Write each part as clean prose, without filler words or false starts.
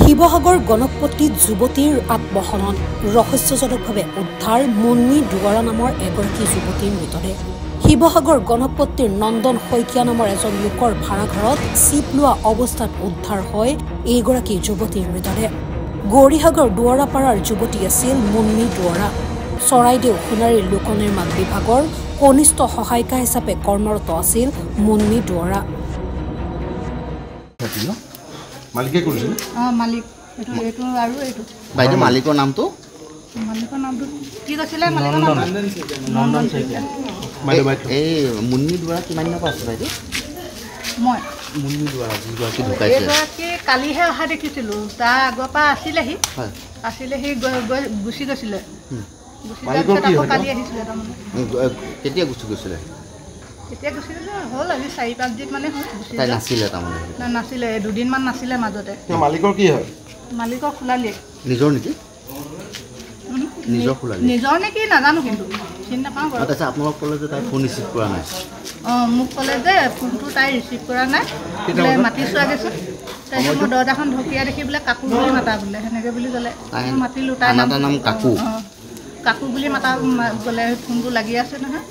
শিৱসাগৰ গণকপট্টিত যুৱতীৰ আত্মহনন ৰহস্যজনকভাৱে উদ্ধাৰ মুন্নী দুৱাৰা নামৰ এগৰাকী যুৱতীৰ মৃতদেহ শিৱসাগৰ গণকপট্টিৰ নন্দন শইকীয়া নামৰ এজন লোকৰ ভাড়াঘৰত চিপ লোৱা অৱস্থাত উদ্ধাৰ হয় এইগৰাকী যুৱতীৰ মৃতদেহ গৌৰীসাগৰ দুৱাৰাপাৰাৰ যুৱতী আছিল মুন্নী দুৱাৰা চৰাইদেউ সোণাৰীৰ লোক নিৰ্মাণ বিভাগৰ কনিষ্ঠ সহায়িকা হিচাপে কৰ্মৰত আছিল মুন্নী দুৱাৰা মালিকে কৰিছিল মালিক এটো আৰু এটো বাইদেউ মালিকৰ নামটো কি কৈছিলে মালিকৰ নামটো নন্দন শইকীয়া এই মুন্নী দুৱাৰা কিমান দিনৰ পৰা আছে বাইদেউ মই মুন্নী দুৱাৰা যিগৰাকী ঢুকাইছে এইগৰাকী কালিহে অহা দেখিছিলোঁ তাৰ আগৰ পৰা আছিলেহি গুচি গৈছিলে কালি আহিছিলে তাৰমানে কেতিয়া গুচি গৈছিলে এতিয়া গুচি গ'লে হ'ল আজি 4-5 দিন মানে হ'ল তাই নাছিলে তাৰমানে নাছিলে দুদিনমান নাছিলে মাজতে মালিকৰ কি হয় মালিকৰ খোলালি নিজৰ নেকি নিজৰ নেকি নাজানো কিন্তু চিন্তা পাওঁ বাৰু তাৰপিছত আপোনালোক ক'লে যে তাই ফোন ৰিচিভ কৰা নাই মোক ক'লে যে ফোনটো তাই ৰিচিভ কৰা নাই বোলে মাতি চোৱা গৈছে তাৰপিছত মই দৰ্জাখন ঢকিয়াই দেখি বোলে কাকু বুলি মাতা বোলে সেনেকৈ বুলি ক'লে মাতিলোঁ তাইৰ নাম কাকু কাকু বুলি মাতা গ'লে ফোনটো লাগি আছে নহয়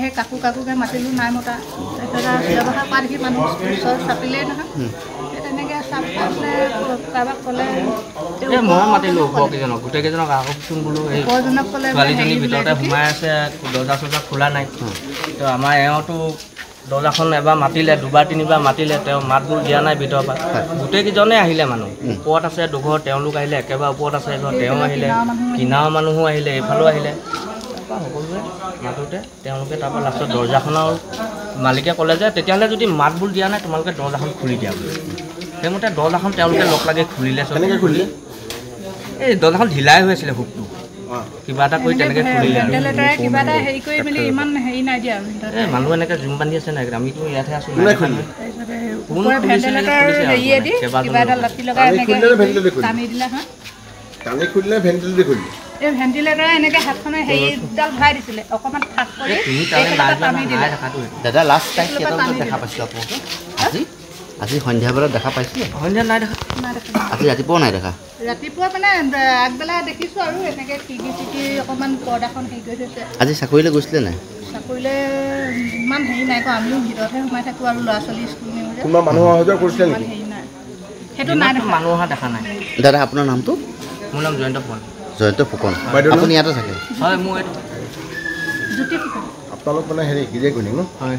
সেই কাকুকে মাতিলোঁ নাই মতা তাৰপিছত ব্যৱহাৰ কৰা দেখি মানুহ ওচৰত চাপিলেই নহয় তেনেকৈ চাপ পাইছিলে কাৰোবাক ক'লে মই মাতিলোঁ ওপৰকেইজনক গোটেইকেইজনক আহকচোন বোলো এই ওপৰজনক ক'লে ছোৱালীজনী ভিতৰতে সোমাই আছে দৰ্জা চৰ্জা খোলা নাই তো আমাৰ এওঁতো দৰ্জাখন এবাৰ মাতিলে দুবাৰ তিনিবাৰ মাতিলে তেওঁ মাতবোৰ দিয়া নাই ভিতৰৰ পৰা গোটেইকেইজনে আহিলে মানুহ ওপৰত আছে দুঘৰ তেওঁলোক আহিলে একেবাৰে ওপৰত আছে এঘৰ তেওঁ আহিলে কিনাৰৰ মানুহো আহিলে এইফালেও আহিলে তাৰপৰা সকলোৱে মাতোঁতে তেওঁলোকে তাৰপৰা লাষ্টত দৰ্জাখনৰ মালিকে ক'লে যে তেতিয়াহ'লে যদি মাতবোৰ দিয়া নাই তোমালোকে দৰ্জাখন খুলি দিয়া বুলি সেইমতে দৰ্জাখন তেওঁলোকে লগ লাগি খুলিলে কেনেকৈ খুলিলে এই দৰ্জাখন ঢিলাই হৈ আছিলে হুকটো কিবা এটা কৰি তেনেকৈ খুলিলে কিবা এটা হেৰি কৰি মেলি ইমান হেৰি নাই দিয়া এই মানুহ এনেকৈ জুম বান্ধি আছে নাই আমিতো ইয়াতহে আছোঁ এই ভেণ্টিলেটৰ এনেকৈ হাতখনে হেৰিডাল ভৰাই দিছিলে অকণমান ফাঁক কৰি দাদা লাষ্ট টাইম কেইটা বজাত দেখা পাইছিলোঁ আপোনালোকে আজি সন্ধিয়াবেলাত দেখা পাইছিলে সন্ধিয়া নাই দেখা আজি ৰাতিপুৱা নাই দেখা ৰাতিপুৱা মানে আগবেলা দেখিছোঁ আৰু এনেকৈ টিভি অকণমান পৰ্দাখন হেৰি কৰি থৈছে আজি চাকৰিলৈ গৈছিলে নাই চাকৰিলৈ ইমান হেৰি নাই কৰা আমিও ভিতৰতহে সোমাই থাকোঁ আৰু ল'ৰা ছোৱালী স্কুল নিওঁ যে কোনোবা মানুহ অহা যোৱা কৰিছিলে ইমান হেৰি নাই সেইটো নাই মানুহ অহা দেখা নাই দাদা আপোনাৰ নামটো মোৰ নাম জয়ন্ত ফুকন আপুনি ইয়াতে থাকে হয় মোৰ জ্যোতি ফুকন আপোনালোক মানে হেৰি গিৰিয়েক ন হয়